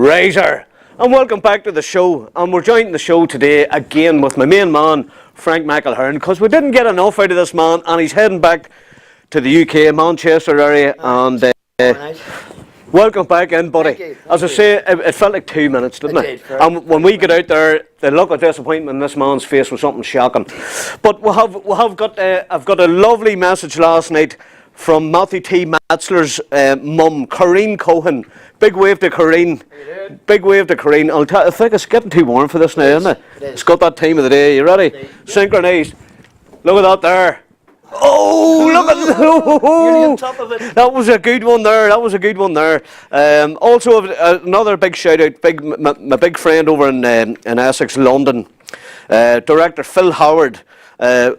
Razor, and welcome back to the show. And we're joining the show today again with my main man, Frank McElherron, because we didn't get enough out of this man, and he's heading back to the UK, Manchester area, and welcome back in, buddy. Thank you. As I say, it felt like 2 minutes, didn't it? Did, and when we get out there, the look of disappointment in this man's face was something shocking. But I've got a lovely message last night from Matthew T. Matzler's mum, Corrine Cohen. Big wave to Corrine. Big wave to Corrine. I think it's getting too warm for this now, isn't it? It's got that time of the day. You ready? Synchronised. Look at that there. Oh, look at that. You're on top of it. That was a good one there. Also, another big shout out, my big friend over in Essex, London, director Phil Howard.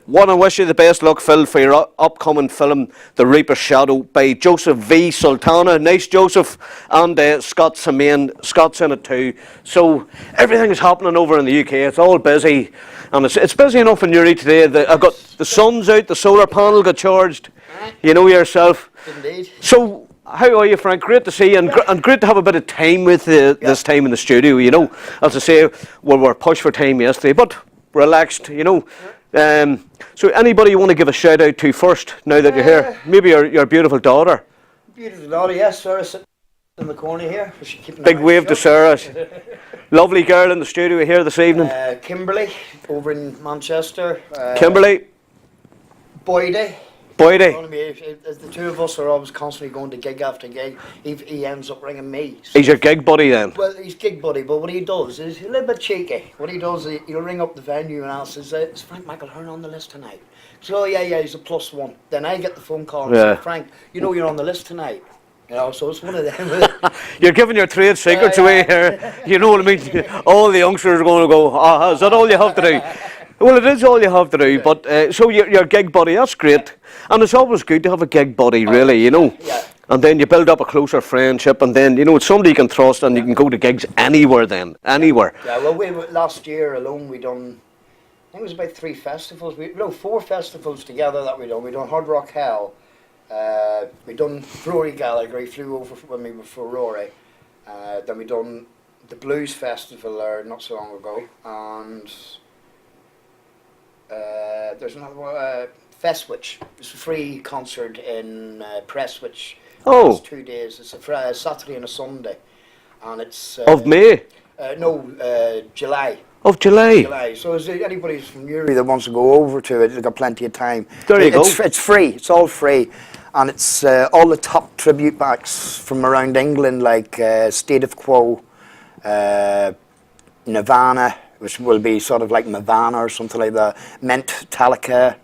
Want to wish you the best luck, Phil, for your upcoming film, The Reaper's Shadow, by Joseph V. Sultana. Nice, Joseph. And Scott's in it too. So everything is happening over in the UK. It's all busy. And it's busy enough in Newry today. I've got the sun's out, the solar panel got charged. You know yourself. Indeed. So, how are you, Frank? Great to see you, and great to have a bit of time with this time in the studio, you know. As I say, we were pushed for time yesterday, but relaxed, you know. So anybody you want to give a shout out to first, now that you're here? Maybe your beautiful daughter. Beautiful daughter, yes. Sarah sitting in the corner here. Big wave to Sarah. Lovely girl in the studio here this evening. Kimberly, over in Manchester. Kimberly. Boydie. The two of us are always constantly going to gig after gig. He ends up ringing me. So he's your gig buddy then? Well, he's gig buddy, but what he does is he's a little bit cheeky. What he does is he'll ring up the venue and ask, is Frank McElherron on the list tonight? So yeah, he's a +1. Then I get the phone call and say, Frank, you know you're on the list tonight. You know, so it's one of them. You're giving your trade secrets away here. You know what I mean? All the youngsters are going to go, is that all you have to do? Well, it is all you have to do, but so your gig buddy, that's great. And it's always good to have a gig buddy, really, you know. Yeah. And then you build up a closer friendship, and then, you know, it's somebody you can trust, and you can go to gigs anywhere then, anywhere. Yeah, well, last year alone we done, I think it was about 3 festivals. 4 festivals together that we done. We done Hard Rock Hell. We done Rory Gallagher. He flew over when we were for Rory. Then we done the Blues Festival there not so long ago, and there's another one, Festwich. It's a free concert in Prestwich. Oh. It's 2 days. It's a Saturday and a Sunday, and it's of May? July. Of July. July. So is there anybody from Newry that wants to go over to it, they've got plenty of time. There you go. It's free. It's all free, and it's all the top tribute acts from around England, like State of Quo, Nirvana, which will be sort of like Nirvana or something like that. Metallica,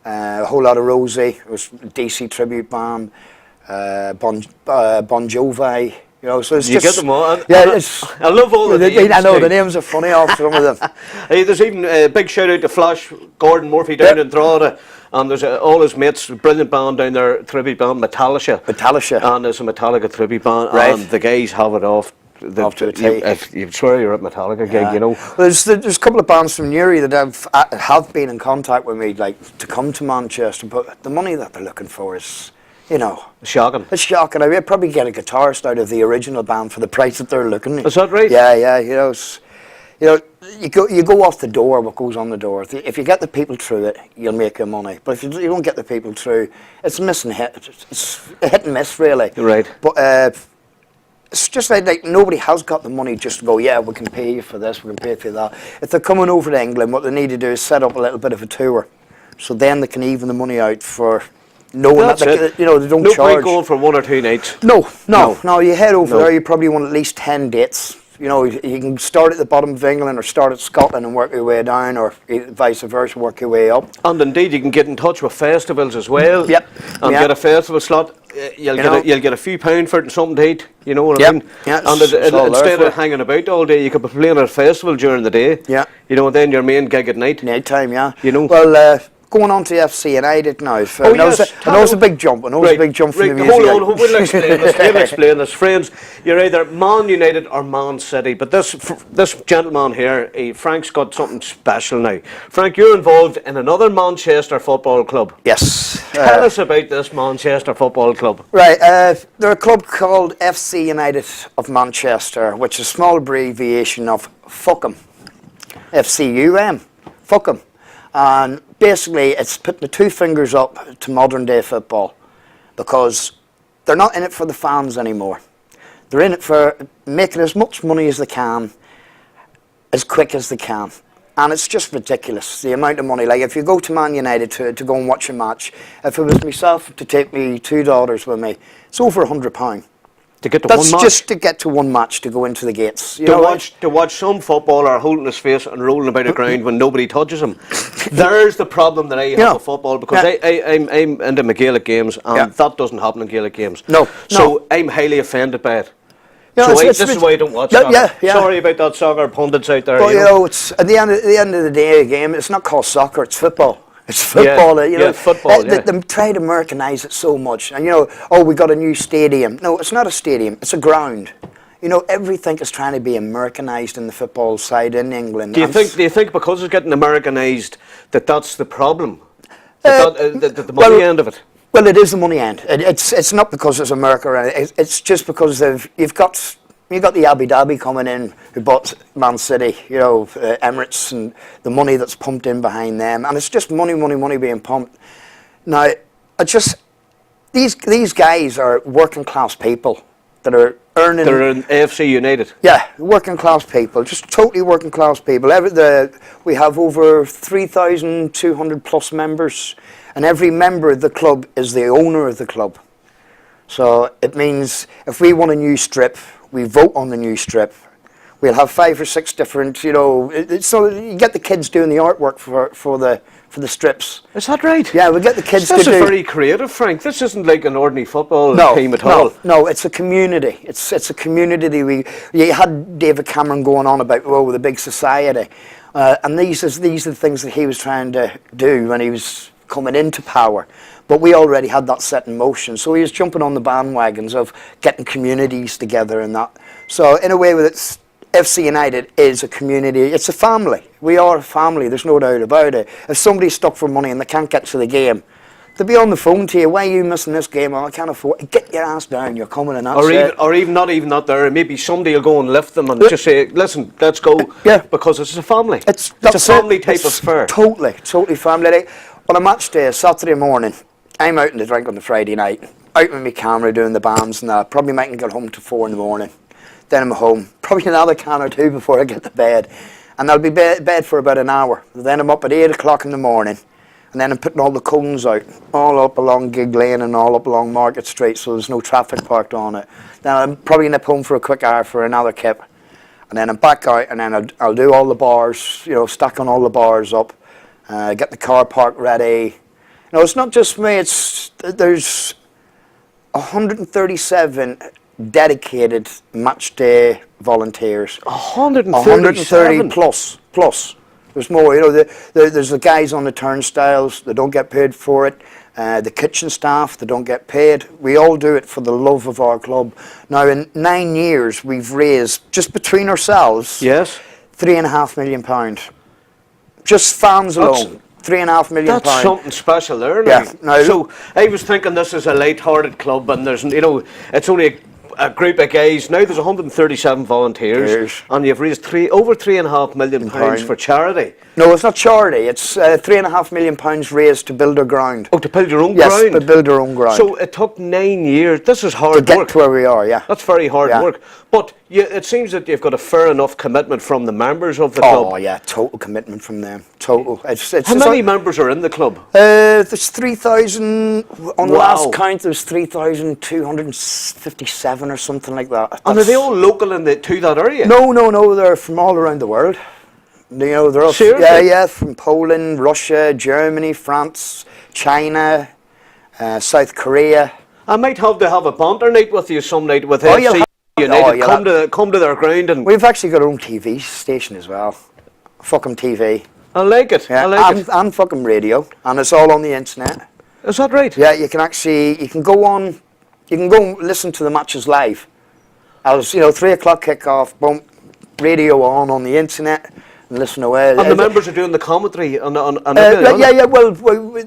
a whole lot of Rosie, which DC tribute band, Bon Jovi. You know, so it's you just, get them all. Yeah, I love all the names. I know the names are funny off some of them. Hey, there's even a big shout out to Flash Gordon Murphy down in Drogheda, and there's all his mates, brilliant band down there, tribute band Metallica, and there's a Metallica tribute band, and the guys have it off. You swear you're at Metallica gig, you know. Well, there's a couple of bands from Newry that have been in contact with me, like to come to Manchester, but the money that they're looking for is, you know, shocking. It's shocking. I'd probably get a guitarist out of the original band for the price that they're looking at. Is that right? Yeah. You go off the door. What goes on the door? If you get the people through it, you'll make your money. But if you don't get the people through, it's miss and hit. It's a hit and miss, really. Right. But it's just like nobody has got the money just to go, yeah, we can pay you for this, we can pay you for that. If they're coming over to England, what they need to do is set up a little bit of a tour, so then they can even the money out for knowing that they don't charge. No point going for 1 or 2 nights. No. You head over there, you probably want at least 10 dates. You know, you can start at the bottom of England or start at Scotland and work your way down, or vice versa, work your way up. And indeed, you can get in touch with festivals as well. Yep. And get a festival slot. You'll get a few pound for it and something to eat. You know what I mean? Yeah. And instead of hanging about all day, you could be playing at a festival during the day. Yeah. You know, and then your main gig at night. Night time, yeah. You know. Well, going on to FC United now. Oh, yes. I know it's a big jump. I know it's a big jump from the music. Hold on, we'll explain this. We'll explain this. Friends, you're either Man United or Man City, but this gentleman here, Frank's got something special now. Frank, you're involved in another Manchester football club. Yes. Tell us about this Manchester football club. Right, they're a club called FC United of Manchester, which is a small abbreviation of FUCM. FCUM. FUCM. And basically it's putting the two fingers up to modern day football, because they're not in it for the fans anymore. They're in it for making as much money as they can, as quick as they can. And it's just ridiculous, the amount of money. Like, if you go to Man United to go and watch a match, if it was myself to take me two daughters with me, it's over £100. To get to That's one match? just to get to one match, to go into the gates. To watch some footballer holding his face and rolling about the ground when nobody touches him. There's the problem that I have with football, because I'm into my Gaelic games, and that doesn't happen in Gaelic games. No. So I'm highly offended by it. You know, This is why I don't watch soccer. Yeah. Sorry about that, soccer pundits out there. Well, you know, it's at the end of the day, a game. It's not called soccer. It's football. It's football. You know, football. They try to Americanise it so much, and you know, oh, we got a new stadium. No, it's not a stadium. It's a ground. You know, everything is trying to be Americanised in the football side in England. Do you think because it's getting Americanised that's the problem? The money end of it. Well, it is the money end. It's not because it's America. It's just because you've got the Abu Dhabi coming in, who bought Man City, you know, Emirates, and the money that's pumped in behind them, and it's just money being pumped. Now, these guys are working class people that are earning. They're in AFC United. Yeah, working class people, just totally working class people. We have over 3,200 plus members, and every member of the club is the owner of the club. So it means if we want a new strip, we vote on the new strip. We'll have 5 or 6 different, you know. So you get the kids doing the artwork for the strips. Is that right? Yeah, we get the kids. This is very creative, Frank. This isn't like an ordinary football team at all. No, it's a community. It's a community. You had David Cameron going on about the big society, and these are the things that he was trying to do when he was coming into power. But we already had that set in motion, so he was jumping on the bandwagons of getting communities together and that. So in a way, FC United is a community. It's a family. We are a family. There's no doubt about it. If somebody's stuck for money and they can't get to the game, they'll be on the phone to you. Why are you missing this game? Oh, I can't afford it. Get your ass down. You're coming, and that's it. Or even not there. Maybe somebody will go and lift them and just say, "Listen, let's go." Yeah, because it's a family. It's a family type of affair. Totally family. Like, on a match day, Saturday morning, I'm out in the drink on the Friday night, out with my camera doing the bands and that. Probably mightn't get home till 4 in the morning. Then I'm home, probably another can or two before I get to bed, and I'll be bed for about an hour. Then I'm up at 8 o'clock in the morning, and then I'm putting all the cones out, all up along Gig Lane and all up along Market Street, so there's no traffic parked on it. Then I'll probably nip home for a quick hour for another kip, and then I'm back out, and then I'll do all the bars, you know, stacking all the bars up, get the car park ready. You know, it's not just me. There's 137 dedicated match day volunteers. 130 plus. There's more. You know, there's the guys on the turnstiles. They don't get paid for it. The kitchen staff, they don't get paid. We all do it for the love of our club. Now, in 9 years, we've raised, just between ourselves, £3.5 million. Just fans alone. £3.5 million. That's something special there. Yeah. Now, so I was thinking this is a light-hearted club, and there's, you know, it's only a group of guys. Now there's 137 volunteers, and you've raised over £3.5 million for charity. No, it's not charity. It's £3.5 million raised to build a ground. Oh, to build your own ground? Yes, to build our own ground. So it took 9 years. This is hard work. To get to where we are, yeah. That's very hard work. But it seems that you've got a fair enough commitment from the members of the club. Oh, yeah, total commitment from them. Total. How many members are in the club? There's 3,000. On the last count, there's 3,257 or something like that. And are they all local to that area? No. They're from all around the world. You know, they're all, from Poland, Russia, Germany, France, China, South Korea. I might have to have a banter night with you some night with FC United. Come to their ground. And we've actually got our own TV station as well. Fucking TV. I like it. Yeah, I like it. and fucking radio, and it's all on the internet. Is that right? Yeah, you can go on, you can go and listen to the matches live. As 3 o'clock kickoff, boom, radio on the internet, and listen away. And the members are doing the commentary on yeah. Well,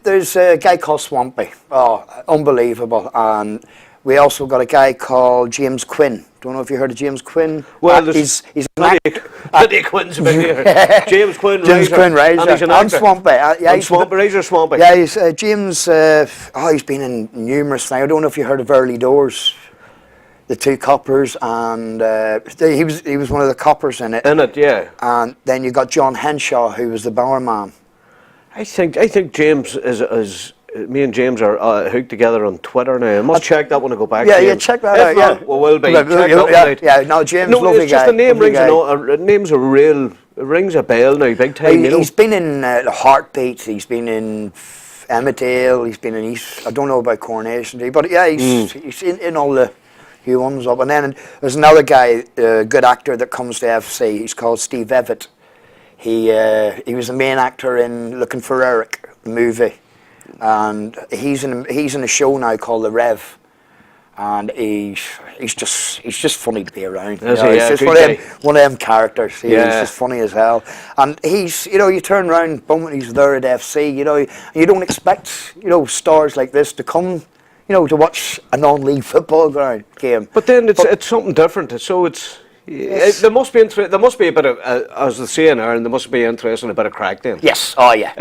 there's a guy called Swampy. Oh, unbelievable. And we also got a guy called James Quinn. Don't know if you heard of James Quinn. Well, he's Plenty of Quinns about here. James Quinn, James Razor, Quinn, Razor, and he's an and actor. Swampy. And Swampy, Razor, Swampy. Yeah, he's James. He's been in numerous things. I don't know if you heard of Early Doors, the two coppers, and he was one of the coppers in it. In it, yeah. And then you got John Henshaw, who was the Bowerman. I think James is me and James are hooked together on Twitter now. I must check that one and go back. Yeah, to yeah, him. check that if out. Not, Yeah, we will be. Yeah, Check that one out. yeah. No, James, No, lovely it's just guy. the name Lovely rings guy. a real rings a bell now, big time. He's been in the Heartbeat. He's been in Emmerdale. He's been in East. I don't know about Coronation Day, but yeah, he's in all the he ones up. And then there's another guy, a good actor that comes to FC. He's called Steve Evett. He was the main actor in Looking for Eric, the movie, and he's in a show now called The Rev. And he's just funny to be around. Is You know, he? he's Yeah, just good one of them characters. He's Yeah. just funny as hell. And he's, you turn around, boom, he's there at FC. You don't expect, stars like this to come, to watch a non-league football game. But then it's something different. So there must be a bit of as they say in Ireland, there must be interest in a bit of crack then. Yes. Oh yeah.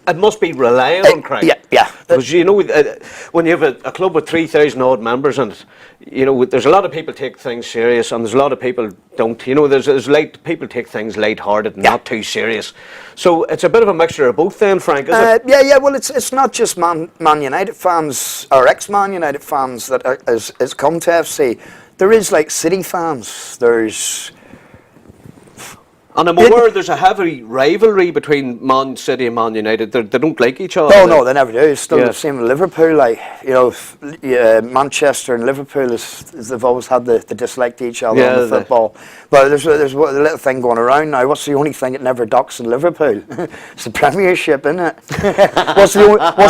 It must be relying on crack. Yeah. Because when you have a club with 3,000 odd members, and there's a lot of people take things serious, and there's a lot of people don't. There's people take things light-hearted and not too serious. So it's a bit of a mixture of both. Then, Frank, is it? Yeah. Well, it's not just Man United fans or ex-Man United fans that has come to FC. There is like City fans. And I'm aware there's a heavy rivalry between Man City and Man United. They don't like each other. No, they never do. It's still the same with Liverpool. Manchester and Liverpool they've always had the dislike to each other in the football. But there's a little thing going around now. What's the only thing that never docks in Liverpool? It's the Premiership, isn't it? What's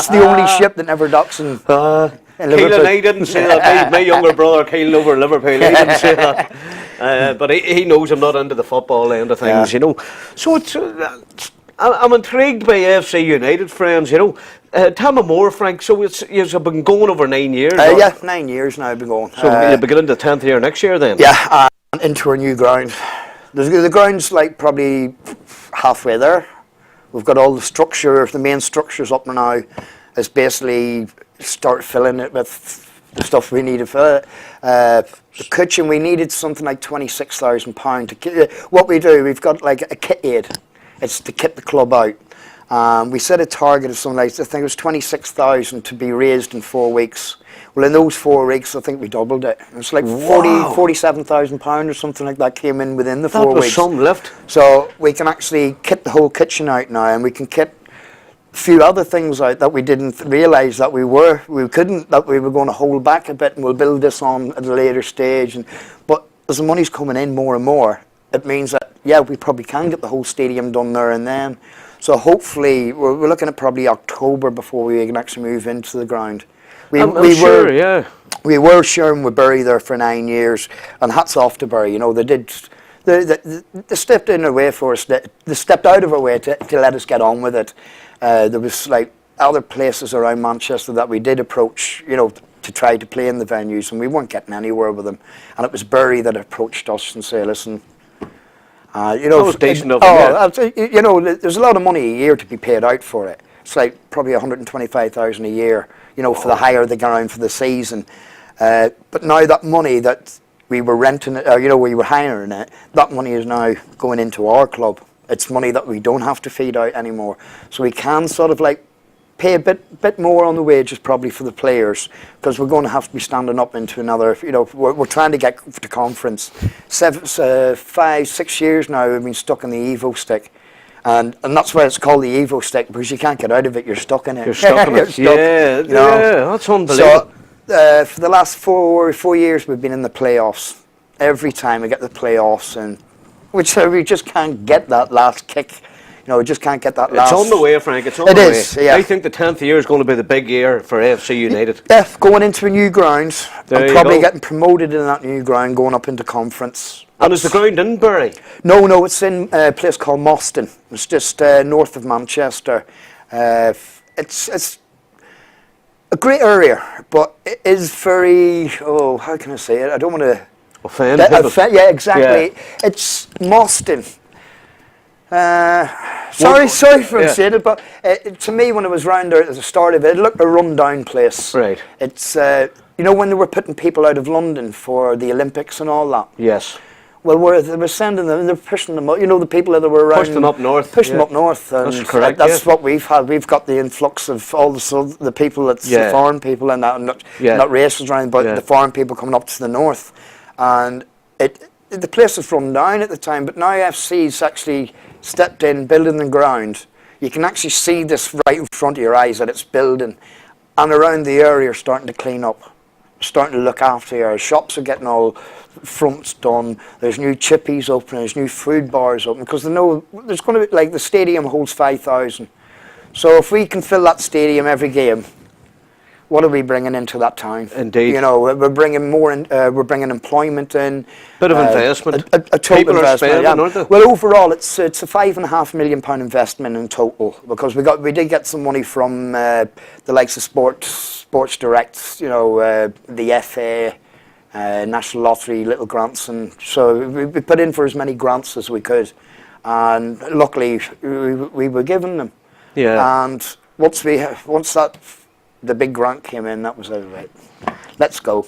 the only ship that never docks in Liverpool? Keelan, I didn't say that. My younger brother, Keelan, over Liverpool, he didn't say that. But he knows I'm not into the football end of things, So I'm intrigued by FC United, friends, Tell me more, Frank. So you've been going over 9 years? Yeah, 9 years now I've been going. So you'll begin the 10th year next year then? Yeah, and into our new ground. The ground's like probably halfway there. We've got all the main structures up now. It's basically start filling it with the stuff we need to fill it. The kitchen, we needed something like £26,000. What we do, we've got like a kit aid. It's to kit the club out. We set a target of something like, I think it was 26,000 to be raised in 4 weeks. Well, in those 4 weeks, I think we doubled it. It was like £47,000 or something like that came in within the 4 weeks. That was some lift. So we can actually kit the whole kitchen out now, and we can kit a few other things out that we didn't realise that we were going to hold back a bit, and we'll build this on at a later stage. But as the money's coming in more and more, it means that we probably can get the whole stadium done there and then. So hopefully we're looking at probably October before we can actually move into the ground. We were sharing with Bury there for 9 years, and hats off to Bury. They stepped in their way for us. They stepped out of our way to let us get on with it. There was like other places around Manchester that we did approach, to try to play in the venues, and we weren't getting anywhere with them. And it was Bury that approached us and said, "Listen, that was decent of them, there's a lot of money a year to be paid out for it. It's like probably 125,000 a year, for the hire the ground for the season. But now that money that we were renting it, we were hiring it, that money is now going into our club. It's money that we don't have to feed out anymore. So we can sort of like pay a bit more on the wages probably for the players, because we're going to have to be standing up into another, we're trying to get to conference. 5, 6 years now we've been stuck in the Evo stick. And that's why it's called the Evo stick, because you can't get out of it, you're stuck in it. You're stuck in it. Yeah, that's unbelievable. So for the last 4 years we've been in the playoffs. Every time we get the playoffs, and which we just can't get that last kick. know, just can't get that It's last. on the way, Frank. It's on It the is, way. yeah. I think the 10th year is going to be the big year for AFC United. Yeah, going into a new ground. There I'm you probably go. getting promoted in that new ground, going up into conference. And is the ground in Bury? No, it's in a place called Moston. It's just north of Manchester. It's a great area, but it is very, how can I say it? I don't want to Offend people. yeah, exactly. Yeah. It's Moston. Sorry for saying it, but to me, when it was round there at the start of it, it looked a run-down place. Right. It's you know, when they were putting people out of London for the Olympics and all that. Yes. Well, they were sending them, they're pushing them up. You know, the people that were around. Push them up north. Push them up north. And that's correct. That's what we've had. We've got the influx of all the people that's the foreign people and that, and not racist or anything, but the foreign people coming up to the north. And the place was run down at the time, but now FC's actually stepped in, building the ground. You can actually see this right in front of your eyes that it's building, and around the area are starting to clean up, starting to look after your shops are getting all fronts done. There's new chippies open, there's new food bars open, because they know there's going to be, like, the stadium holds 5,000. So if we can fill that stadium every game, what are we bringing into that town? Indeed. You know, we're bringing more in, we're bringing employment in. Bit of investment. A total People are investment, spending, aren't they? Well, overall, it's a £5.5 million investment in total, because we did get some money from the likes of Sports Direct, you know, the FA, National Lottery, little grants, and so we put in for as many grants as we could, and luckily we were given them. Yeah. And once the big grant came in, that was right. Let's go.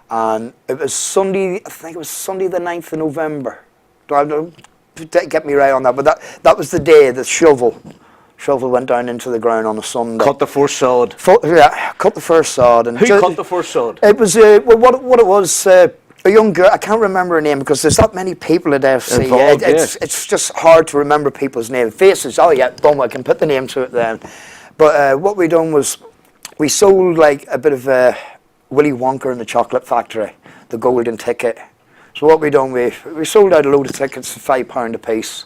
And it was Sunday, I think it was Sunday the 9th of November. Don't get me right on that, but that was the day the shovel went down into the ground on a Sunday. Cut the first sod. Yeah, cut the first sod. And Who cut the first sod? It was, well, what it was, a young girl, I can't remember her name because there's that many people at FC. Involved, it's just hard to remember people's names. Faces, oh yeah, boom, I can put the name to it then. But what we done was, we sold like a bit of Willy Wonka and the Chocolate Factory, the golden ticket. So what we done, we sold out a load of tickets for £5 a piece.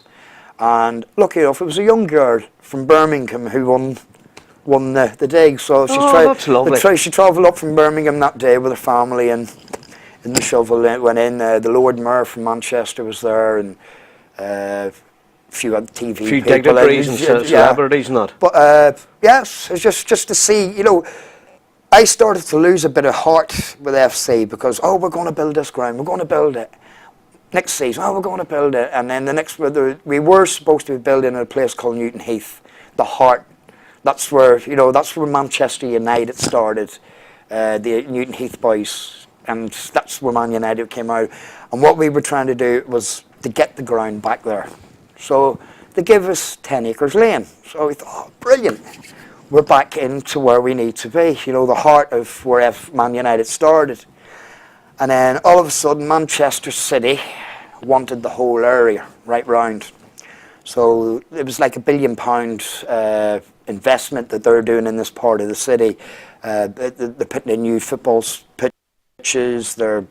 And lucky enough, it was a young girl from Birmingham who won the dig. So that's lovely. She travelled up from Birmingham that day with her family, and in the shovel went in. The Lord Mayor from Manchester was there, and a few other TV people. A few dignitaries and celebrities and that. But yes, it's just to see, you know, I started to lose a bit of heart with FC because, we're going to build this ground, we're going to build it. Next season, we're going to build it. And then the next, we were supposed to be building a place called Newton Heath, the heart. That's where Manchester United started, the Newton Heath boys. And that's where Man United came out. And what we were trying to do was to get the ground back there. So they gave us 10 acres land. So we thought, brilliant. We're back into where we need to be, you know, the heart of where Man United started. And then all of a sudden, Manchester City wanted the whole area right round. So it was like £1 billion investment that they're doing in this part of the city. They're putting in new football pitches, they're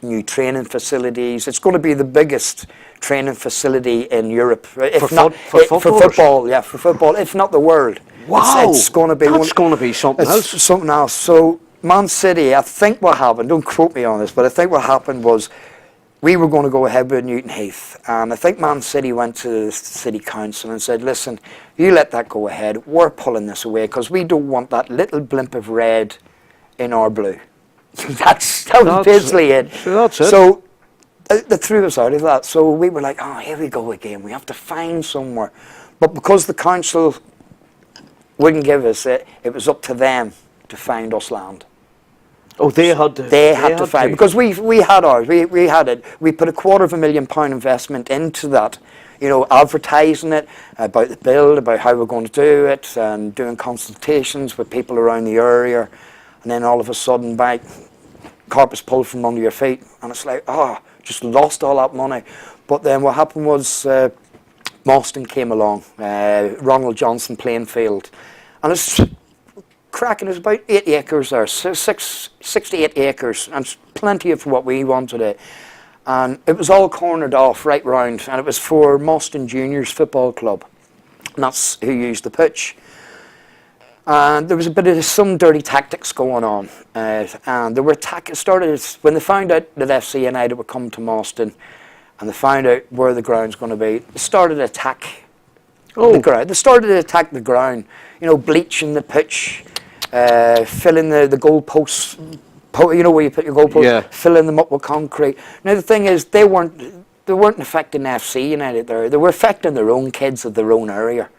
new training facilities. It's going to be the biggest training facility in Europe, if not for football. Yeah, for football, if not the world. Wow, it's going to be going to be something else. Something else. So Man City, I think what happened, don't quote me on this, but I think what happened was we were going to go ahead with Newton Heath, and I think Man City went to the City Council and said, listen, you let that go ahead, we're pulling this away because we don't want that little blimp of red in our blue. that was basically it. That's it. So they threw us out of that. So we were like, here we go again, we have to find somewhere. But because the council wouldn't give us it, it was up to them to find us land. Oh, they had to. They had to find, because we had ours. We had it. We put £250,000 investment into that. You know, advertising it, about the build, about how we're going to do it, and doing consultations with people around the area. And then all of a sudden, carpet's pulled from under your feet, and it's like, just lost all that money. But then what happened was, Moston came along, Ronald Johnson playing field, and it's cracking. There's about 8 acres there, 6 to 8 acres, and it's plenty of what we wanted it. And it was all cornered off right round, and it was for Moston Juniors Football Club. and that's who used the pitch. And there was a bit of some dirty tactics going on, and there were started when they found out that FC United would come to Moston, and they found out where the ground's going to be. They started to attack the ground. They started to attack the ground. You know, bleaching the pitch, filling the goalposts. You know where you put your goalposts, filling them up with concrete. Now the thing is, they weren't affecting FC United there. They were affecting their own kids of their own area,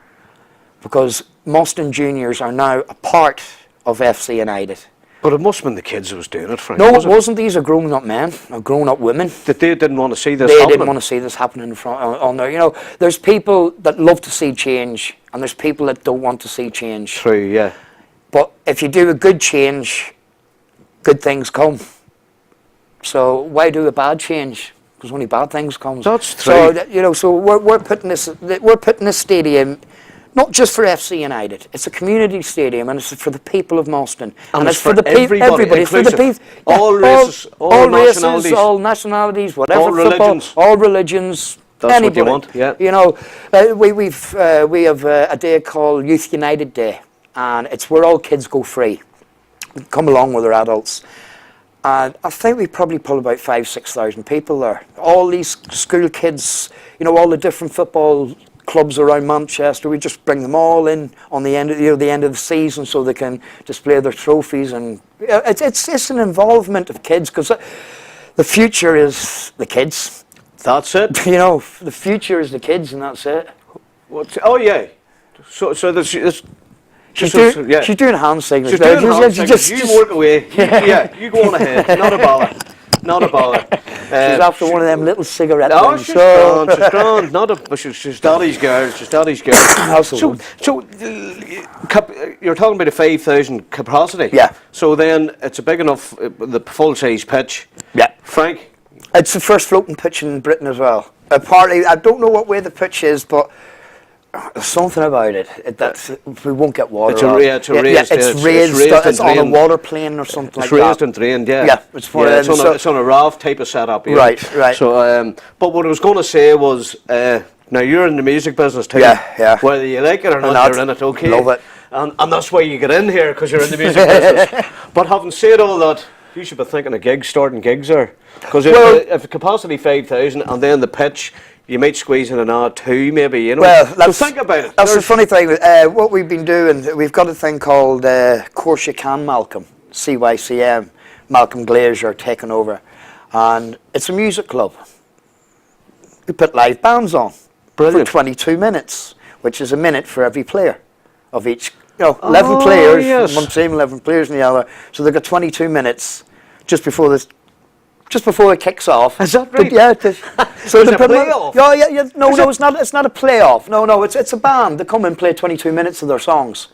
because Moston Juniors are now a part of FC United. But it must have been the kids who was doing it, Frank. No, it wasn't. These are grown-up men, or grown-up women. That they didn't want to see this They happening. didn't want to see this happening in front on there. You know, there's people that love to see change, and there's people that don't want to see change. True, yeah. But if you do a good change, good things come. So why do a bad change? Because only bad things come. That's true. true. So you know, so we're putting this stadium. Not just for FC United, it's a community stadium, and it's for the people of Moston, and it's for the everybody, it's for the people, all races, all nationalities, whatever, all religions, all religions. That's anybody. what you want, yeah. You know, we have a day called Youth United Day, and it's where all kids go free, come along with their adults. And I think we probably pull about 5,000-6,000 people there. All these school kids, you know, all the different football clubs around Manchester, we just bring them all in on the end of the end of the season, so they can display their trophies, and it's an involvement of kids, because the future is the kids. That's it. You know, the future is the kids, and that's it. Oh yeah. So there's. She's doing hand signals. She's doing hand signals. You work away. You go on ahead. Not a bother. Not a bother. She's after one of them little cigarette things. She's grand. She's grand. But she's daddy's girl. She's daddy's girl. So you're talking about a 5,000 capacity. Yeah. So then it's a big enough, the full size pitch. Yeah. Frank. It's the first floating pitch in Britain as well. Apparently, I don't know what way the pitch is, but there's something about it that we won't get water. It's raised. It's on a water plane or something like that. It's raised and drained, yeah. Yeah, it's on a raft type of setup. Yeah. Right. So, but what I was going to say was, now you're in the music business too. Yeah. Whether you like it or not, you're in it. Okay. Love it. And that's why you get in here, because you're in the music business. But having said all that, you should be thinking of gigs, starting gigs there, because if the capacity 5,000 and then the pitch, you might squeeze in an hour two, maybe, you know. Well, so think about it. That's the funny thing. What we've been doing, we've got a thing called Course You Can Malcolm, CYCM, Malcolm Glazier taking over. And it's a music club. We put live bands on. Brilliant. For 22 minutes, which is a minute for every player of each. You know, 11 players, yes. One team, 11 players in the other. So they've got 22 minutes just before it kicks off. Is that right? Yeah. So it's a playoff? Yeah. No, it's not. It's not a playoff. No. It's a band. They come and play 22 minutes of their songs.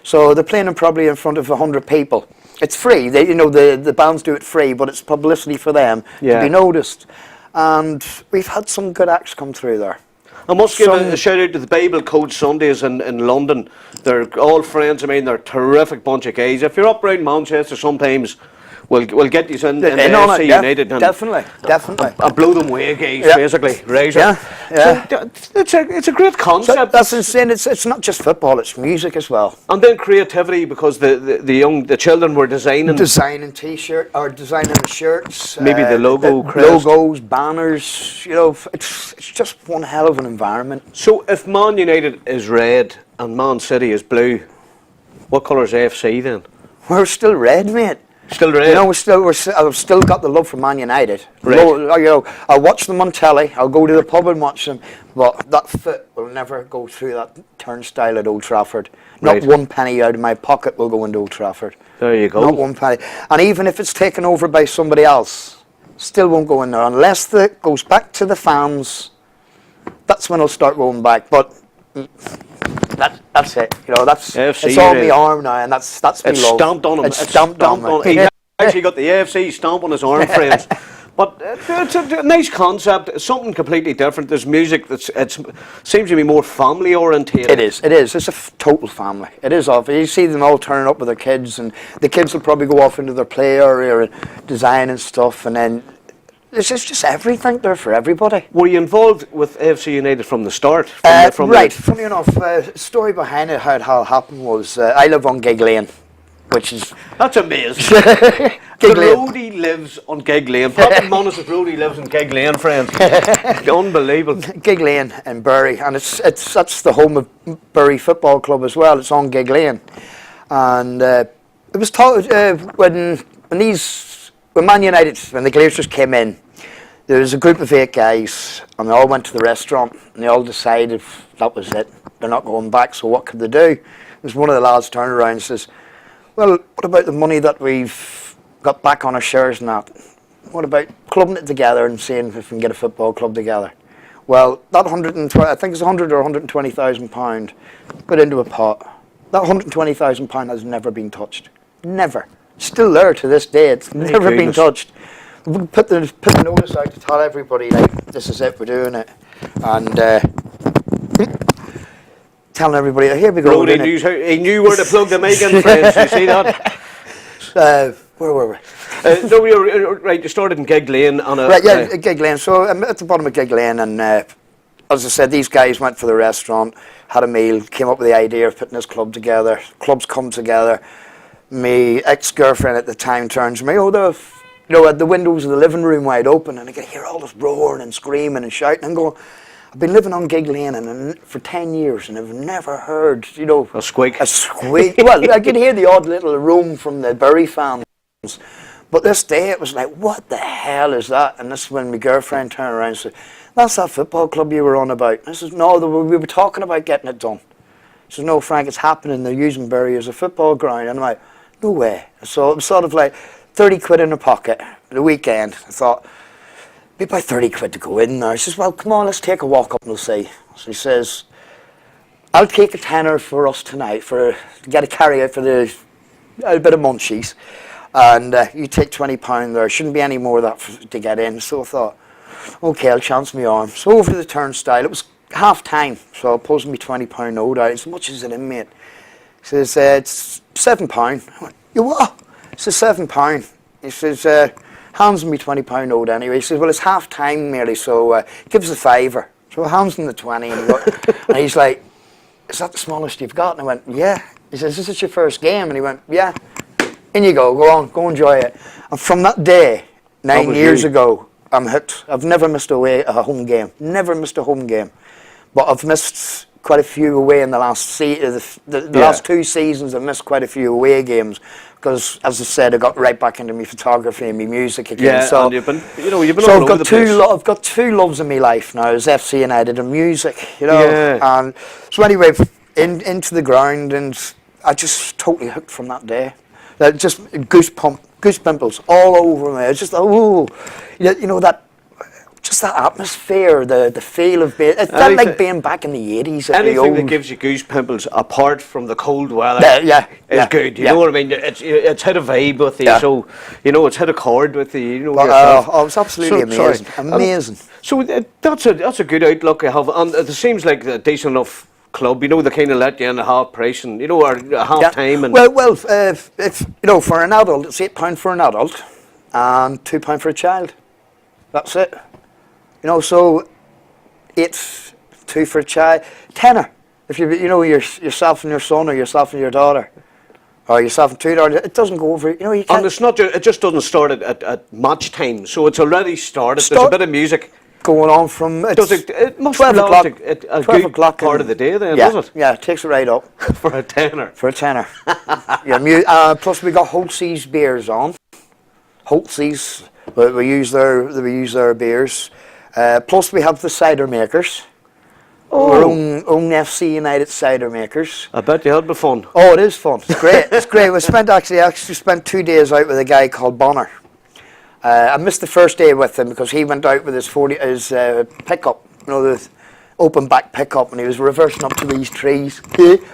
So they're playing them probably in front of 100 people. It's free. The bands do it free, but it's publicity for them to be noticed. And we've had some good acts come through there. I must give a shout out to the Bible Code Sundays in London. They're all friends of mine. They're a terrific bunch of guys. If you're up around Manchester, sometimes we'll get you in FC United. Definitely. And blow them away, guys, basically. Right? Yeah. So it's a great concept. That's insane. It's not just football, it's music as well. And then creativity, because the children were designing T-shirt, or designing the shirts. Maybe the logo, logos, banners. You know, it's just one hell of an environment. So if Man United is red and Man City is blue, what colour is AFC then? We're still red, mate. Still red. You know, I've still got the love for Man United. Right. You know, I'll watch them on telly. I'll go to the pub and watch them. But that foot will never go through that turnstile at Old Trafford. Not one penny out of my pocket will go into Old Trafford. There you go. Not one penny. And even if it's taken over by somebody else, still won't go in there unless it goes back to the fans. That's when I'll start going back. But that's it. You know, it's on my arm now, and that's me love. It's stamped on him. It's stamped on him. He actually got the AFC stamp on his arm, friends. But it's a nice concept. It's something completely different. There's music it seems to be more family orientated. It is. It's a total family. It is. You see them all turning up with their kids, and the kids will probably go off into their play area and design and stuff, and then There's just everything there for everybody. Were you involved with FC United from the start? Right, funny enough, story behind it, how it all happened was, I live on Gig Lane, which is... That's amazing. Gig The Lane. roadie lives on Gig Lane. Papa Monis' roadie lives on Gig Lane, friends. Unbelievable. Gig Lane in Bury, and that's the home of Bury Football Club as well. It's on Gig Lane, and it was taught when Man United, when the Glazers came in, there was a group of 8 guys, and they all went to the restaurant, and they all decided that was it. They're not going back. So what could they do? There's one of the lads turned around and says, "Well, what about the money that we've got back on our shares and that? What about clubbing it together and seeing if we can get a football club together?" Well, that 120, I think it's 100 or 120,000 pound, put into a pot. That 120,000 pound has never been touched. Never. Still there to this day. It's never been touched. We put the notice out to tell everybody, like, this is it, we're doing it, and telling everybody, here we go. Roadie he knew where to plug the mic in, friends. You see that? Where were we? No, we were right. You started in Gig Lane on a Right, yeah, Gig Lane. So I'm at the bottom of Gig Lane, and as I said, these guys went for the restaurant, had a meal, came up with the idea of putting this club together. Clubs come together. My ex-girlfriend at the time turns to me, had the windows of the living room wide open, and I could hear all this roaring and screaming and shouting. And going, I've been living on Gig Lane for 10 years, and I've never heard, a squeak. A squeak. Well, I could hear the odd little room from the Bury fans. But this day it was like, what the hell is that? And this is when my girlfriend turned around and said, "That's that football club you were on about." I said, "No, we were talking about getting it done." She said, "No, Frank, it's happening. They're using Bury as a football ground." And I'm like, no way. So it was sort of like 30 quid in the pocket. The weekend, I thought, be about 30 quid to go in there. She says, "Well, come on, let's take a walk up and we'll see." She says, "I'll take a tenner for us tonight to get a carry out for a bit of munchies. And you take £20 there. Shouldn't be any more of that to get in." So I thought, okay, I'll chance my arm. So over to the turnstile. It was half time, so I pulled me £20 note out. As much as it in, mate. He says, "It's £7." I went, "You what?" He says, "£7." He says, hands me £20 note anyway. He says, "Well, it's half time, merely, so give us a fiver." So I hands him the 20, and he's like, "Is that the smallest you've got?" And I went, "Yeah." He says, "Is this your first game?" And he went, "Yeah." "In you go enjoy it." And from that day, 9 years ago, I'm hooked. I've never missed a home game. Never missed a home game. But I've missed quite a few away in the last last 2 seasons. I've missed quite a few away games because, as I said, I got right back into my photography and my music again. Yeah, so and you've been all I've over got the place. I've got 2 loves in my life now: is FC United and music. Yeah. And so anyway, into the ground, and I just totally hooked from that day. Just goosepimples all over me. It's just that. Just that atmosphere, the feel of being... It felt like being back in the 80s. Anything that gives you goosepimples, apart from the cold weather, is good. You know what I mean? It's hit a vibe with you, so, it's hit a chord with you. It was absolutely amazing. Amazing. So that's a good outlook you have. And it seems like a decent enough club. They kind of let you in at half price and, or half time. And Well, if for an adult, it's £8 for an adult and £2 for a child. That's it. So it's 2 for a child, tenner. If yourself and your son, or yourself and your daughter, or yourself and 2 daughters, it doesn't go over. You can't. And it's not. It just doesn't start at match time. So it's already started. There's a bit of music going on from. It must 12 o'clock. A 12 good o'clock part of the day then, does it? Yeah, it takes it right up. For a tenner. For a tenner. Plus we got Holtze's beers on. Holtze's, we use their beers. Plus we have the cider makers. Our own FC United cider makers. I bet you had the fun. Oh, it is fun. It's great. It's great. We actually spent 2 days out with a guy called Banter. I missed the first day with him because he went out with his pickup, the open back pickup, and he was reversing up to these trees,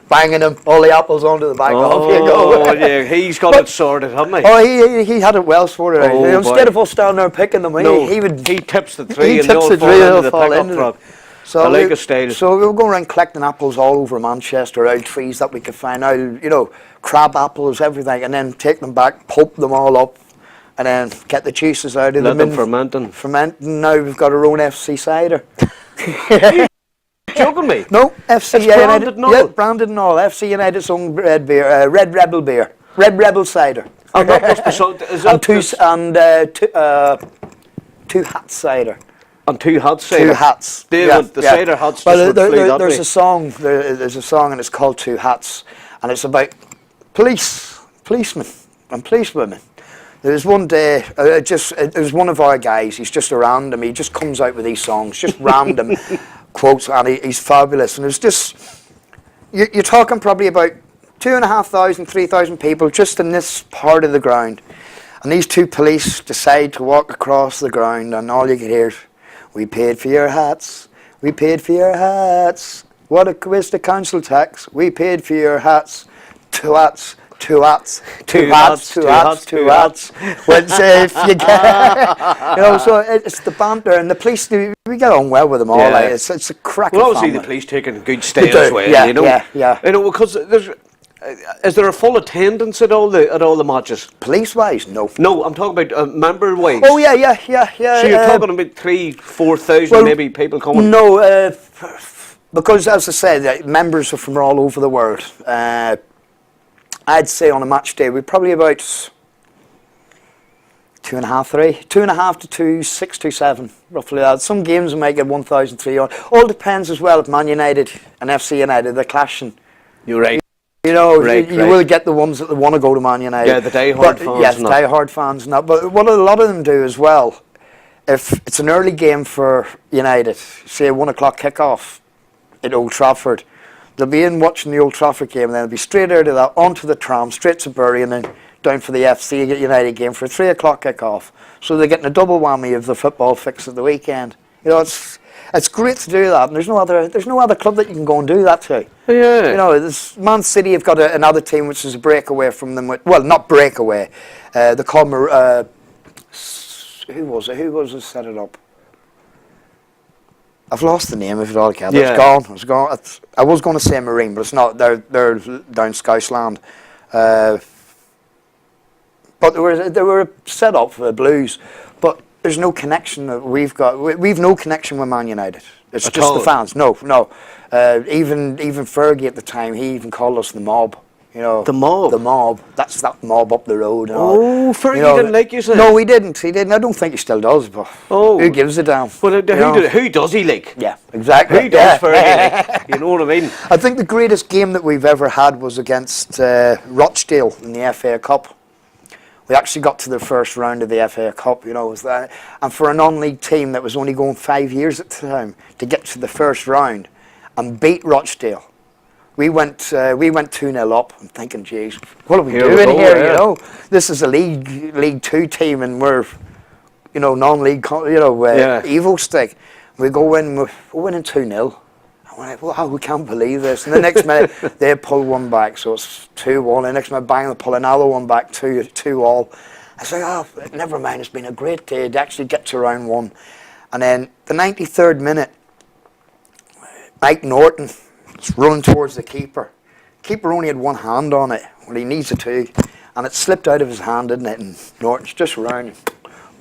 banging them, all the apples onto the back. Off you go. Oh, yeah, he's got it sorted, hasn't he? Oh, he had it well sorted out. Instead of us down there picking them, he tips the tree he and tips they'll the tree fall into the fall pickup into truck. So I like a style. So we were going around collecting apples all over Manchester, out trees that we could find out, crab apples, everything, and then take them back, pulp them all up, and then get the juices out of Let them. them fermenting. Fermenting. Now we've got our own FC cider. Joking me? No, FC It's United. branded and all? Yeah, branded and all. FC United's own red beer, Red Rebel beer, Red Rebel cider. And that must be so. Is that Two Hats cider. and two hats cider? Two Hats. David, the cider hats just would flee that there's way. a song. There's a song, and it's called Two Hats, and it's about policemen, and policewomen. There was one day, it was one of our guys. He's just around him. He just comes out with these songs, just random quotes, and he's fabulous. And it's just, you're talking probably about 2,500, 3,000 people just in this part of the ground. And these two police decide to walk across the ground, and all you can hear is, "We paid for your hats, we paid for your hats. What a waste of council tax, we paid for your hats. Two hats, two hats, two hats, two hats, two hats." Which if you get, so it's the banter, and the police we get on well with them all. Yeah. Like, it's a cracking Well, obviously family. the police taking good stay do, as well. yeah, You know, yeah. You know, because there's. Is there a full attendance at all the matches? Police-wise, no. No, I'm talking about member-wise. Oh yeah. So you're talking about 3,000-4,000 well, maybe people coming. No, because as I said, members are from all over the world. I'd say on a match day we're probably about 2.5, 3, 2.5 to 2.6, 2.7, roughly that. Some games might get 1,300. All depends as well if Man United and FC United they're clashing. You're right. You know, Right, you right. will get the ones that want to go to Man United. Yeah, the die-hard But, fans yes, and that. die-hard fans and that. But what a lot of them do as well, if it's an early game for United, say a 1 o'clock kickoff at Old Trafford, they'll be in watching the Old Trafford game, and then they'll be straight out of that onto the tram, straight to Bury, and then down for the FC United game for a 3 o'clock kickoff. So they're getting a double whammy of the football fix of the weekend. You know, it's great to do that, and there's no other club that you can go and do that to. Yeah. You know, Man City have got another team which is a breakaway from them. Well, not breakaway. They call them. Who was it? Who was it set it up? I've lost the name of it altogether. Yeah. It's gone. I was going to say Marine, but it's not. They're down Scousland. But they were set up for the Blues, but there's no connection that we've got. We've no connection with Man United. It's At just all? the fans. No. Even Fergie at the time, he even called us the mob. You know, The mob? The mob. That's that mob up the road. And Oh, all. Fergie You know, didn't like you, said? No, he didn't. I don't think he still does. But who gives a damn? Well, You know? who does he like? Yeah, exactly. Who does Fergie like? You know what I mean? I think the greatest game that we've ever had was against Rochdale in the FA Cup. We actually got to the first round of the FA Cup, you know, was that, and for a non-league team that was only going 5 years at the time to get to the first round and beat Rochdale. We went 2-0 up. I'm thinking, geez, what are we Here we doing go, here? yeah. You know, this is a League Two team, and we're, you know, non-league, evil stick. We go in, we're winning 2-0. I went, wow, we can't believe this. And the next minute, they pull one back, so it's 2-1. The next minute, bang, they pull another one back, 2-2. I say, oh, never mind, it's been a great day to actually get to round one. And then the 93rd minute, Mike Norton is running towards the keeper. Keeper only had one hand on it, well, he needs a two. And it slipped out of his hand, didn't it? And Norton's just round and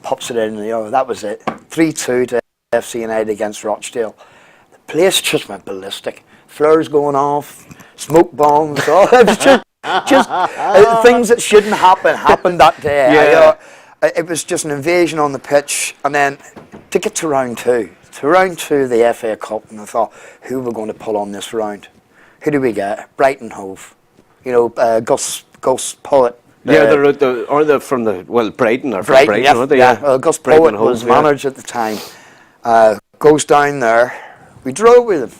pops it in, and, you know, that was it. 3-2 to FC United against Rochdale. Place just went ballistic. Flares going off, smoke bombs. It was just things that shouldn't happen happened that day. Yeah. It was just an invasion on the pitch, and then to get to round two of the FA Cup, and I thought, who are we going to pull on this round? Who do we get? Brighton Hove. You know, Gus Poet. Yeah, are they from Brighton or from Brighton, yeah, aren't they? yeah. Gus Brighton Poet Hove, was yeah. manager at the time. Goes down there. We drew with him,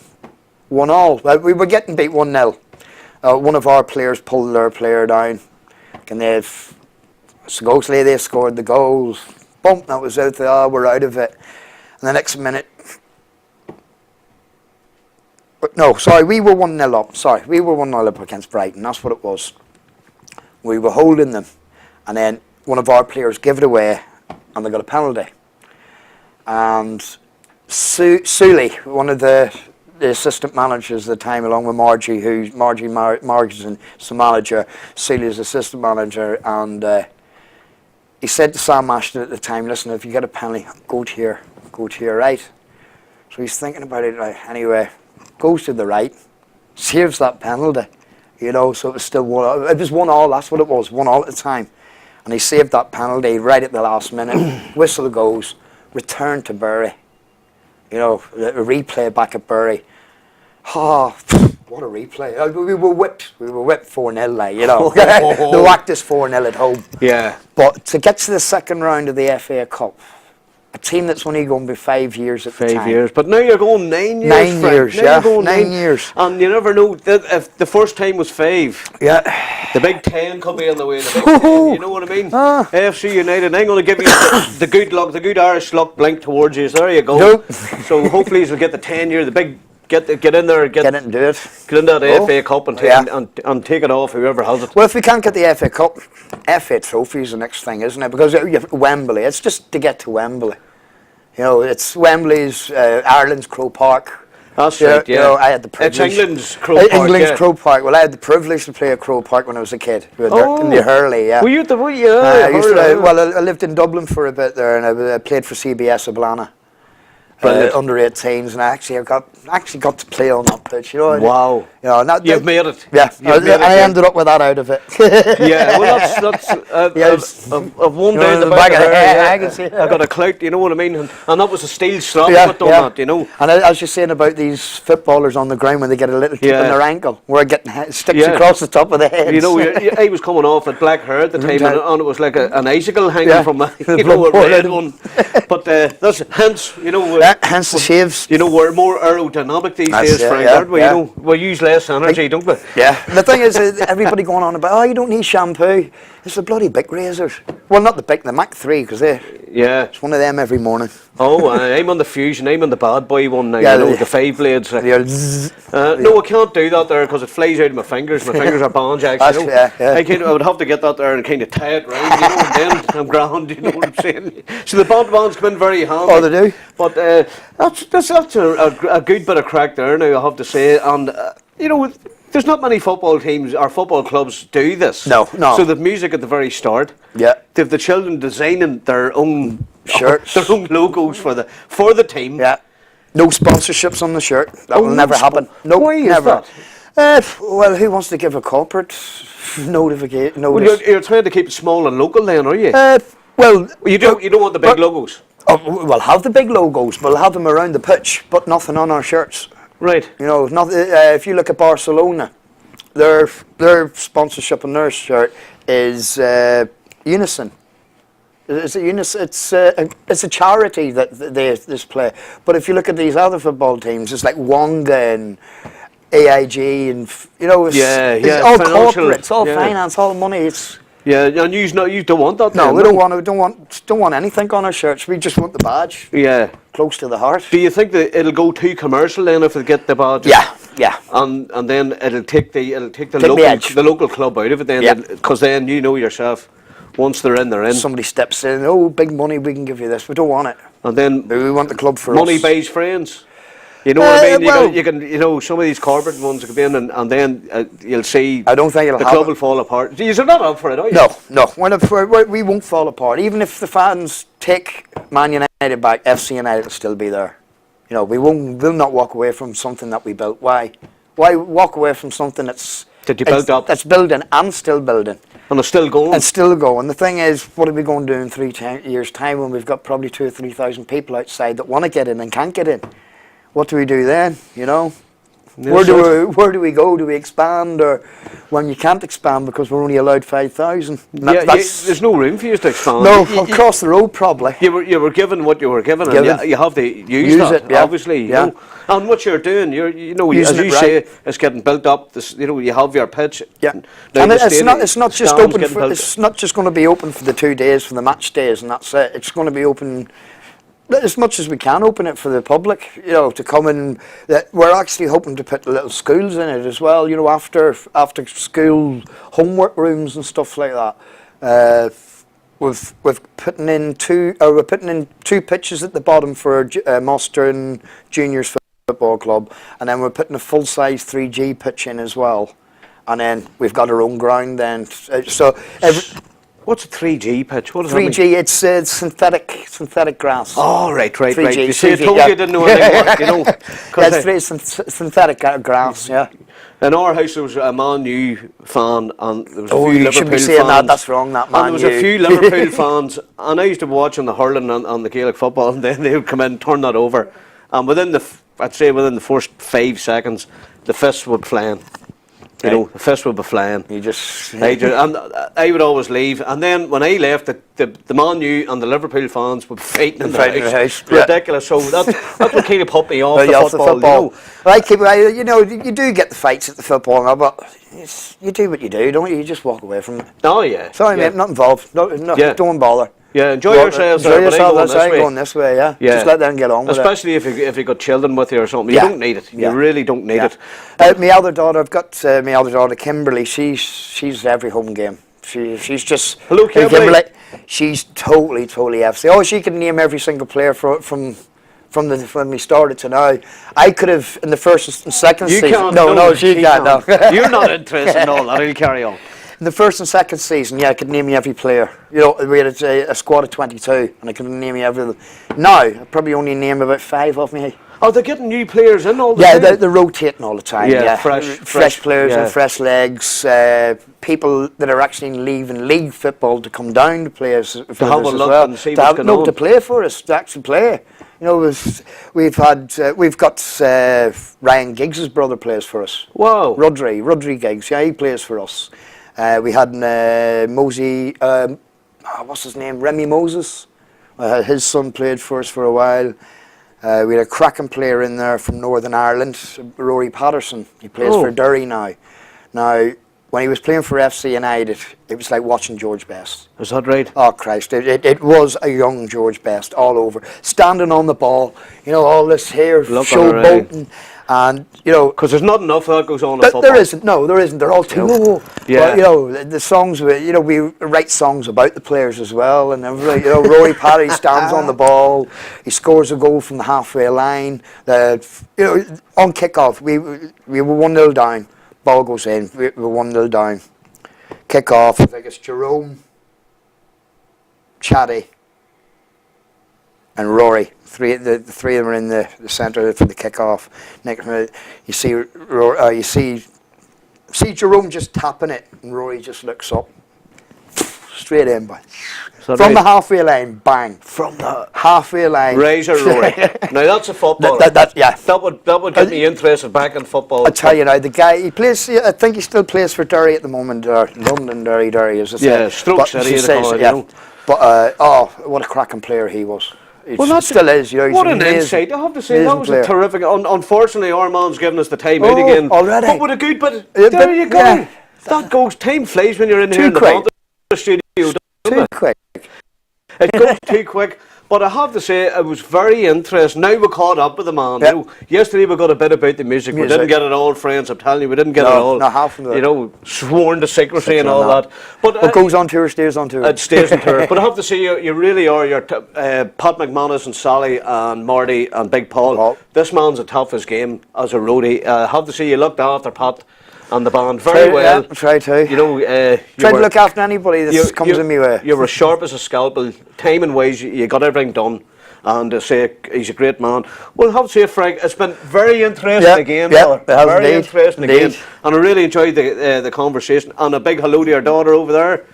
1-1. Well, we were getting beat 1-0. One of our players pulled their player down, and supposedly they scored the goals. Boom, that was out there. We're out of it. And the next minute, no, sorry, we were 1-0 up. Sorry, we were 1-0 up against Brighton. That's what it was. We were holding them, and then one of our players gave it away, and they got a penalty. And Sully, one of the assistant managers at the time, along with Margie Margie's the manager, Sully's assistant manager, and he said to Sam Ashton at the time, listen, if you get a penalty, go to your right. So he's thinking about it, right, anyway, goes to the right, saves that penalty, you know, so it was still 1-all. It was 1-all, that's what it was, 1-all at the time. And he saved that penalty right at the last minute. Whistle goes, return to Bury. You know, a replay back at Bury. Oh, what a replay. We were whipped 4-0, like, you know. They whacked us 4-0 at home. Yeah. But to get to the second round of the FA Cup, a team that's only going to be 5 years at the time. 5 years. But now you're going 9 years. 9 years, now yeah. You're going 9 years. And you never know, if the first time was 5. Yeah. The big 10 could be on the way. The big 10, you know what I mean? AFC United, I'm going to give you the good luck, the good Irish luck blink towards you. So there you go. Nope. So hopefully you'll get the 10-year, the big, get in there, get it and do it. Get into the FA Cup and take it off whoever has it. Well, if we can't get the FA Cup, FA Trophy is the next thing, isn't it? Because you have Wembley, it's just to get to Wembley. You know, it's Wembley's, Ireland's Croke Park. That's right, yeah. You know, I had the privilege. It's England's Croke Park. England's Croke Park. Well, I had the privilege to play at Croke Park when I was a kid. In the Hurley, yeah. Were you I lived in Dublin for a bit there, and I played for CBS Ablana. Under 18s, and I actually got to play on that pitch. You know, wow! You know, you've made it. Yeah, I ended up with that out of it. Yeah, well, that's I've one down the back of the head. I got a clout, you know what I mean, and that was a steel strap. That, you know. And I was just saying about these footballers on the ground when they get a little tip in their ankle, where it sticks across the top of the head. You know, I was coming off at black hair at the time, and it was like an icicle hanging from a red one. But that's hence, you know. Hence the shaves. You know, we're more aerodynamic these days, Frank, aren't we? You know, we use less energy, don't we? Yeah. And the thing is, everybody going on about, you don't need shampoo. It's the bloody Bic razors. Well, not the Bic, the Mac 3, because it's one of them every morning. Oh, I'm on the Fusion. I'm on the bad boy one now. Yeah, you know, the 5 blades. No, I can't do that there because it flies out of my fingers. My fingers are banjacks, you know. I would have to get that there and kind of tie it round, you know, and then I'm ground, you know what I'm saying? So the bands come in very handy. Oh, they do? But that's a good bit of crack there now, I have to say. And, you know, there's not many football teams or football clubs do this. No. So they've music at the very start. Yeah. They've the children designing their own shirts, their own logos for the team. Yeah. No sponsorships on the shirt. That will never happen. No, why never. Is that? Well, who wants to give a corporate notification? Well, you're trying to keep it small and local, then, are you? Well, you don't want the big logos. Oh, we'll have the big logos. We'll have them around the pitch, but nothing on our shirts. Right. You know, if you look at Barcelona, their sponsorship on their shirt is Unison. It's a charity that they display. But if you look at these other football teams, it's like Wonga and AIG, and you know, it's all corporate, it's all finance, all money. And you don't want that. No, we don't want anything on our shirts. We just want the badge. Yeah. Close to the heart. Do you think that it'll go too commercial then if they get the badge? Yeah. And then it'll take the local club out of it then, because then you know yourself, once they're in. Somebody steps in. Oh, big money, we can give you this. We don't want it. And then we want the club for money us. buys friends. You know what I mean? You can, you know, some of these corporate ones come in and then you'll see. I don't think it'll the happen. club will fall apart. You're not up for it, are you? No. We won't fall apart. Even if the fans take Man United back, FC United will still be there. You know, we'll not walk away from something that we built. Why walk away from something that's building and still building? And it's still going. And still going. The thing is, what are we going to do in 3 years' time when we've got probably 2,000 or 3,000 people outside that want to get in and can't get in? What do we do then? You know, where do we go? Do we expand, or when you can't expand because we're only allowed 5,000? There's no room for you to expand. No, across the road probably. You were given what you were given, and you have to use that. Obviously, you know. And what you're doing, as you say, it's getting built up. You have your pitch. Yeah, and it's not just open. It's not just going to be open for the 2 days, for the match days, and that's it. It's going to be open as much as we can, open it for the public, you know, to come in. We're actually hoping to put little schools in it as well, you know, after school homework rooms and stuff like that. We're putting in two pitches at the bottom for Mostern Juniors Football Club, and then we're putting a full-size 3G pitch in as well. And then we've got our own ground then. What's a 3G pitch? What does that mean? 3G, it's synthetic grass. Oh, right. 3G, You see, I 3G, told yeah. you didn't know anything about it, you know. Yeah, it's synthetic grass, yeah. In our house there was a Man U fan and there was a Oh, few you Liverpool shouldn't be saying fans. that, that's wrong, that Man And there was a U. few Liverpool fans, and I used to be watching the hurling and the Gaelic football, and then they would come in, turn that over, and within the first 5 seconds, the fists would be flying. You know, the fists would be flying. And I would always leave, and then when I left, the Man U and the Liverpool fans would be fighting in the house. Ridiculous. So that's what kind of put me off the football. You know, you do get the fights at the football now, but you do what you do, don't you? You just walk away from it. Oh yeah. Sorry, mate, not involved. Don't bother. Yeah, enjoy yourselves. Enjoy yourself. That's how going this way. Yeah. Just let them get on with it. Especially if you got children with you or something. You don't need it. You really don't need it. My elder daughter, I've got my elder daughter Kimberly. She's every home game. She's just hello, Kimberly. She's totally FC. Oh, she can name every single player from when we started to now. I could have in the first and second season. No, she can't. No. You're not interested in all that. I'll carry on. In the first and second season, I could name you every player. You know, we had a squad of 22, and I could name you every. Now, I probably only name about 5 of me. Oh, they're getting new players in all the time? Yeah, they're rotating all the time. Yeah, fresh players and fresh legs. People that are actually leaving league football to come down to play us for have a look and see what's going on. To play for us, to actually play. You know, we've got Ryan Giggs' brother plays for us. Wow. Rudry Giggs, he plays for us. We had Mosey, what's his name? Remy Moses. His son played for us for a while. We had a cracking player in there from Northern Ireland, Rory Patterson. He plays for Derry now. Now, when he was playing for FC United, it was like watching George Best. Is that right? Oh, Christ. It was a young George Best all over. Standing on the ball, you know, all this hair, showboating. And, you know... Because there's not enough that goes on in football. There isn't. They're all too... Yeah. But, you know, the songs, you know, we write songs about the players as well. And everything. You know, Rory Patty stands on the ball. He scores a goal from the halfway line. You know, on kick-off, we were 1-0 down. Ball goes in. We were 1-0 down. Kick-off. I think it's Jerome, Chatty, and Rory. The three of them are in the centre for the kick-off. Next minute, you see Jerome just tapping it, and Rory just looks up, straight in, but from the halfway line, bang. From the halfway line, Razor Rory. Now that's a footballer. That would get me interested back in football. I tell you now, the guy he plays. I think he still plays for Derry at the moment. London Derry is. Yeah, Stroke City. But what a cracking player he was. Well, that still is. You know, what an insight! I have to say that was a terrific. Unfortunately, our man's given us the time out again. Already. But with a good, there you go. Yeah. That goes. Time flies when you're in here in the Banter studio. Too quick. It goes too quick. But I have to say, it was very interesting. Now we caught up with the man. Yep. You know, yesterday we got a bit about the music. We didn't get it all, friends. I'm telling you, we didn't get it all. No, half of it. You know, sworn to secrecy and all that. But what goes on tour stays on tour. It stays on tour. But I have to say, you really are. You're Pat McManus and Sally and Marty and Big Paul. This man's a toughest game as a roadie. I have to say, you looked after Pat and the band very well. Yeah, try to. You know, try to look after anybody that comes in my way. You were sharp as a scalpel. Timing wise, you got everything done. And say he's a great man. Well, I have to say, Frank, it's been very interesting again. Very interesting again. And I really enjoyed the conversation. And a big hello to your daughter over there.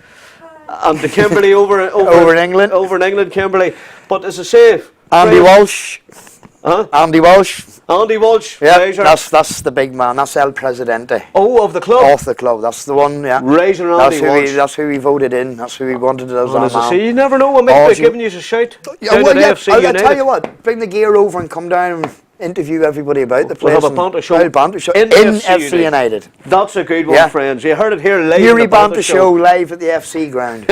And to Kimberly over in England. Over in England, Kimberly. But as I say, Andy Walsh. Huh? Andy Walsh. Andy Walsh. Yeah, that's the big man. That's El Presidente. Oh, of the club. Of the club. That's the one. Yeah. Razor Andy Walsh. That's who we voted in. That's who we wanted as our man. You never know. I might be giving you a shout. I'll tell you what. Bring the gear over and come down and interview everybody about the place. We'll have a Banter show. Banter show in FC United. That's a good one, friends. You heard it here live. Yuri Banter show live at the FC ground.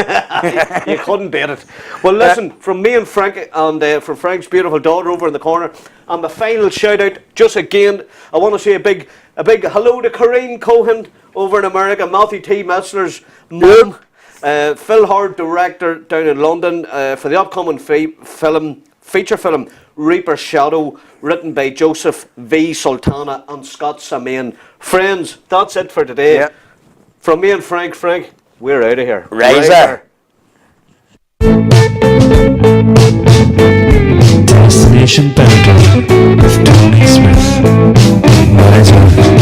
You couldn't beat it. Well, listen, from me and Frank, and from Frank's beautiful daughter over in the corner, and the final shout out, just again, I want to say a big hello to Corrine Cohen over in America, Matthew T. Metzler's mum, Phil Howard, director down in London, for the upcoming feature film Reaper's Shadow, written by Joseph V. Sultana and Scott Samain. Friends, that's it for today. From me and Frank, we're out of here. Razor. Destination Banter with Tony Smith. Bye,